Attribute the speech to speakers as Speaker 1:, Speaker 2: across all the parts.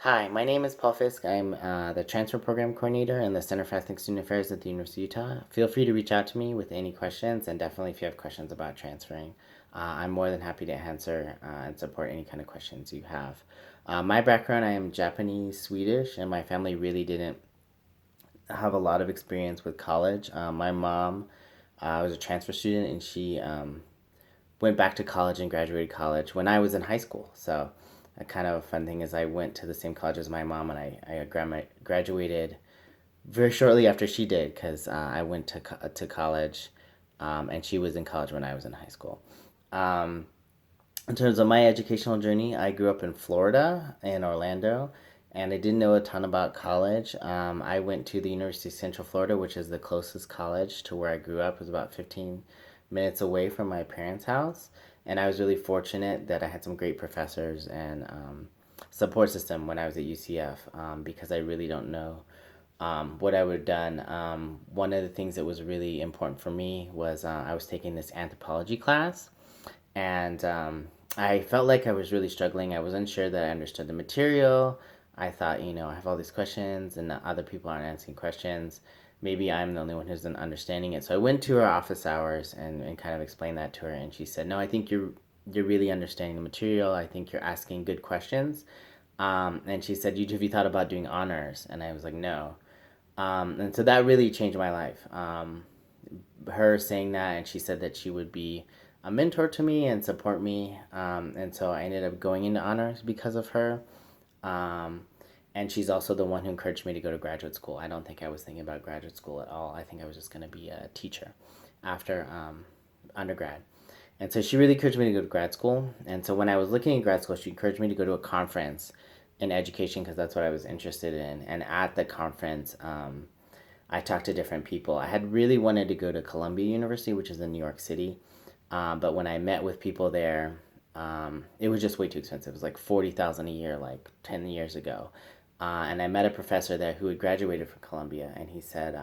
Speaker 1: Hi, my name is Paul Fisk. I'm the Transfer Program Coordinator in the Center for Ethnic Student Affairs at the University of Utah. Feel free to reach out to me with any questions, and definitely if you have questions about transferring, I'm more than happy to answer and support any kind of questions you have. My background, I am Japanese, Swedish, and my family really didn't have a lot of experience with college. My mom was a transfer student, and she went back to college and graduated college when I was in high school. So, a kind of fun thing is I went to the same college as my mom, and I graduated very shortly after she did because I went to college, and she was in college when I was in high school. Um, in terms of my educational journey, I grew up in Florida, in Orlando, and I didn't know a ton about college. I went to the University of Central Florida, which is the closest college to where I grew up. It was about 15 minutes away from my parents' house. And I was really fortunate that I had some great professors and support system when I was at UCF because I really don't know what I would have done. One of the things that was really important for me was I was taking this anthropology class, and I felt like I was really struggling. I was unsure that I understood the material. I thought, I have all these questions, and other people aren't asking questions. Maybe I'm the only one who's not understanding it. So I went to her office hours and kind of explained that to her, and she said, "No, I think you're really understanding the material. I think you're asking good questions." And she said, Have you thought about doing honors?" And I was like, "No." And so that really changed my life. Her saying that, and she said that she would be a mentor to me and support me. And so I ended up going into honors because of her. Um, and she's also the one who encouraged me to go to graduate school. I don't think I was thinking about graduate school at all. I think I was just going to be a teacher after undergrad. And so she really encouraged me to go to grad school. And so when I was looking at grad school, she encouraged me to go to a conference in education because that's what I was interested in. And at the conference, I talked to different people. I had really wanted to go to Columbia University, which is in New York City. But when I met with people there, it was just way too expensive. It was like 40,000 a year, like 10 years ago. And I met a professor there who had graduated from Columbia, and he said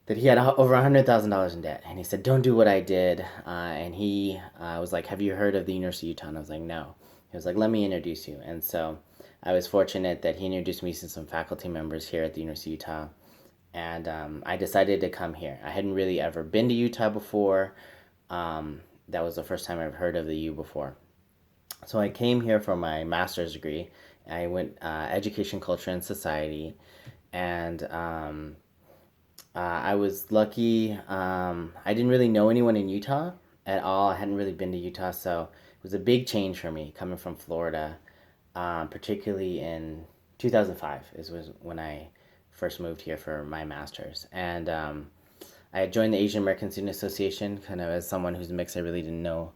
Speaker 1: that he had over $100,000 in debt. And he said, "Don't do what I did." And he was like, "Have you heard of the University of Utah?" And I was like, "No." He was like, "Let me introduce you." And so I was fortunate that he introduced me to some faculty members here at the University of Utah, and I decided to come here. I hadn't really ever been to Utah before. That was the first time I've heard of the U before. So I came here for my master's degree. I went education, culture, and society, and I was lucky. I didn't really know anyone in Utah at all. I hadn't really been to Utah, so it was a big change for me coming from Florida, particularly in 2005 was when I first moved here for my master's. And I had joined the Asian American Student Association kind of as someone who's mixed. I really didn't know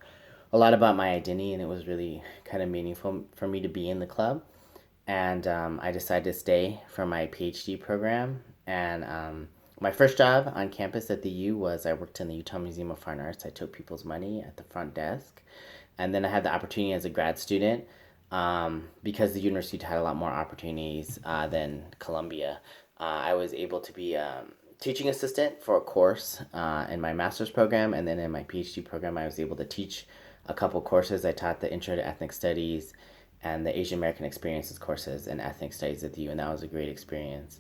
Speaker 1: a lot about my identity, and it was really kind of meaningful for me to be in the club. And I decided to stay for my PhD program. And my first job on campus at the U was I worked in the Utah Museum of Fine Arts. I took people's money at the front desk. And then I had the opportunity as a grad student because the university had a lot more opportunities than Columbia. I was able to be teaching assistant for a course in my master's program, and then in my PhD program, I was able to teach a couple courses. I taught the Intro to Ethnic Studies and the Asian American Experiences courses in Ethnic Studies at the U, and that was a great experience.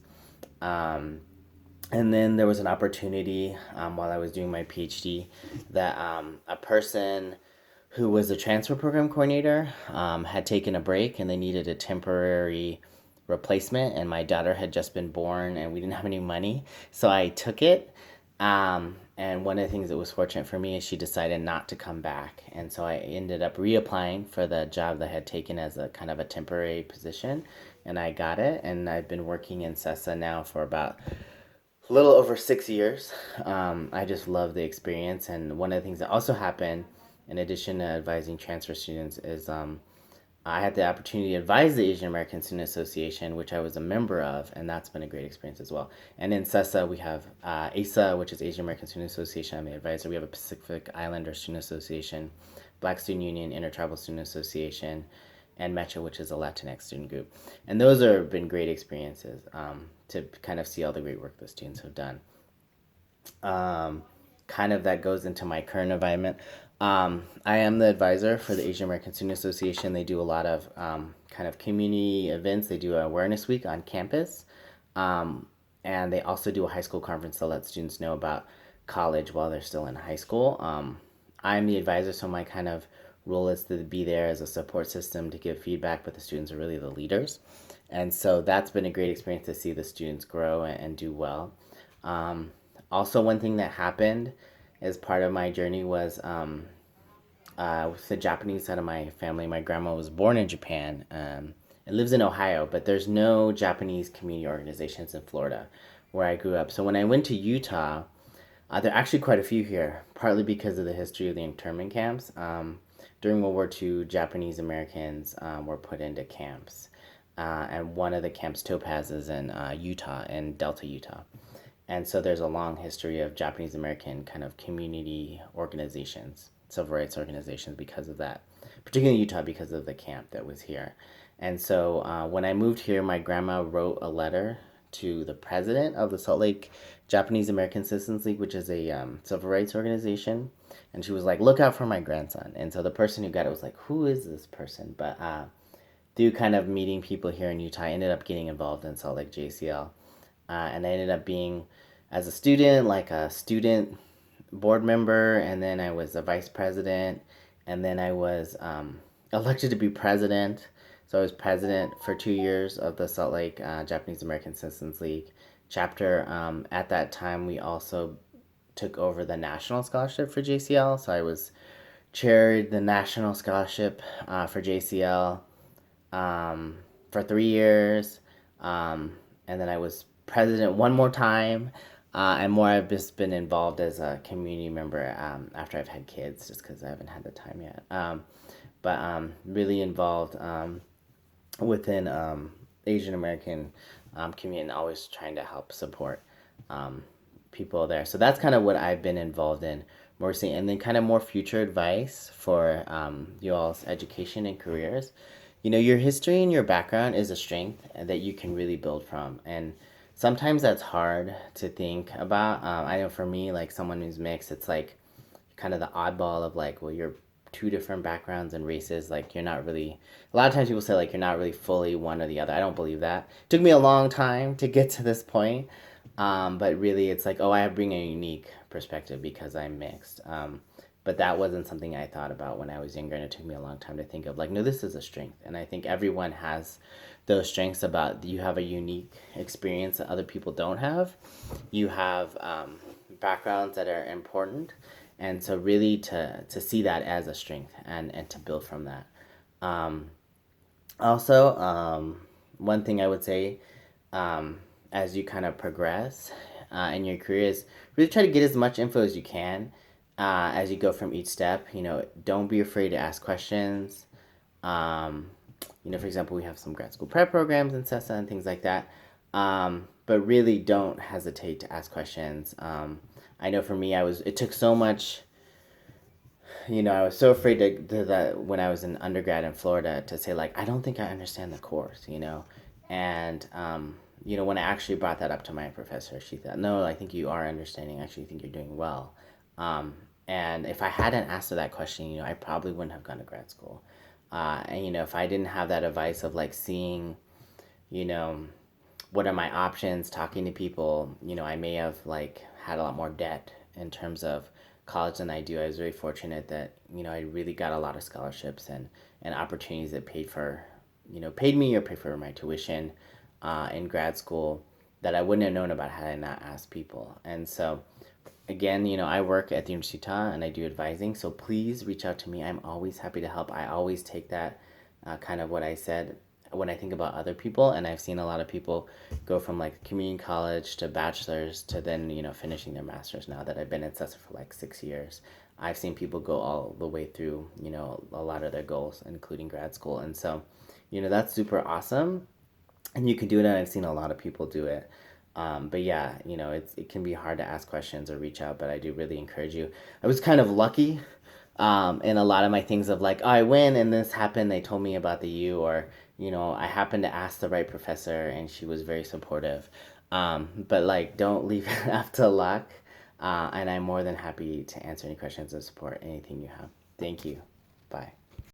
Speaker 1: Um, and then there was an opportunity while I was doing my PhD that a person who was the transfer program coordinator had taken a break and they needed a temporary replacement, and my daughter had just been born and we didn't have any money, so I took it. And one of the things that was fortunate for me is she decided not to come back, and so I ended up reapplying for the job that I had taken as a kind of a temporary position, and I got it, and I've been working in CESA now for about a little over 6 years. I just love the experience, and one of the things that also happened, in addition to advising transfer students, is I had the opportunity to advise the Asian American Student Association, which I was a member of, and that's been a great experience as well. And in CESA, we have ASA, which is Asian American Student Association. I'm the advisor. We have a Pacific Islander Student Association, Black Student Union, Intertribal Student Association, and MECHA, which is a Latinx student group. And those have been great experiences to kind of see all the great work the students have done. Um, Kind of that goes into my current environment. I am the advisor for the Asian American Student Association. They do a lot of kind of community events. They do an awareness week on campus. Um, and they also do a high school conference to let students know about college while they're still in high school. I'm the advisor, so my kind of role is to be there as a support system to give feedback, but the students are really the leaders. And so that's been a great experience to see the students grow and do well. Um, Also, one thing that happened as part of my journey was with the Japanese side of my family. My grandma was born in Japan and lives in Ohio, but there's no Japanese community organizations in Florida where I grew up. So when I went to Utah, there are actually quite a few here, partly because of the history of the internment camps. During World War II, Japanese Americans were put into camps. And one of the camps, Topaz, is in Utah, in Delta, Utah. And so there's a long history of Japanese American kind of community organizations, civil rights organizations because of that, particularly in Utah because of the camp that was here. And so when I moved here, my grandma wrote a letter to the president of the Salt Lake Japanese American Citizens League, which is a civil rights organization. And she was like, look out for my grandson. And so the person who got it was like, who is this person? But through kind of meeting people here in Utah, I ended up getting involved in Salt Lake JCL. And I ended up being, as a student, like a student board member, and then I was a vice president, and then I was elected to be president. So I was president for 2 years of the Salt Lake Japanese American Citizens League chapter. At that time, we also took over the national scholarship for JCL. So I was chaired the national scholarship for JCL for 3 years. And then I was president one more time. And more, I've just been involved as a community member after I've had kids, just because I haven't had the time yet. But really involved within Asian American community and always trying to help support people there. So that's kind of what I've been involved in more recently. And then kind of more future advice for you all's education and careers. You know, your history and your background is a strength that you can really build from. And sometimes that's hard to think about. I know for me, like someone who's mixed, it's like kind of the oddball of like, well, you're two different backgrounds and races. Like you're not really, a lot of times people say like you're not really fully one or the other. I don't believe that. It took me a long time to get to this point. But really it's like, oh, I bring a unique perspective because I'm mixed. But that wasn't something I thought about when I was younger, and it took me a long time to think of like, no, this is a strength. And I think everyone has those strengths about you have a unique experience that other people don't have. You have backgrounds that are important. And so really to see that as a strength and to build from that. Also, one thing I would say as you kind of progress in your career is really try to get as much info as you can as you go from each step. You know, don't be afraid to ask questions. You know, for example, we have some grad school prep programs in CESA and things like that. But really don't hesitate to ask questions. I know for me, it took so much, you know, I was so afraid to that when I was in undergrad in Florida to say like, I don't think I understand the course, you know? And, you know, when I actually brought that up to my professor, she thought, no, I think you are understanding. I actually think you're doing well. And if I hadn't asked her that question, you know, I probably wouldn't have gone to grad school. And, you know, if I didn't have that advice of like seeing, you know, what are my options, talking to people, you know, I may have like had a lot more debt in terms of college than I do. I was very fortunate that, you know, I really got a lot of scholarships and opportunities that paid for, you know, paid me or paid for my tuition in grad school that I wouldn't have known about had I not asked people. And so, again, you know, I work at the University of Utah and I do advising, so please reach out to me. I'm always happy to help. I always take that kind of what I said when I think about other people, and I've seen a lot of people go from like community college to bachelor's to then, you know, finishing their master's now that I've been at CESA for like 6 years. I've seen people go all the way through, you know, a lot of their goals, including grad school. And so, you know, that's super awesome. And you can do it, and I've seen a lot of people do it. But yeah, you know, it can be hard to ask questions or reach out, but I do really encourage you. I was kind of lucky in a lot of my things of like, oh, I went and this happened. They told me about the U, or, you know, I happened to ask the right professor and she was very supportive. But like, don't leave it up to luck. And I'm more than happy to answer any questions or support anything you have. Thank you. Bye.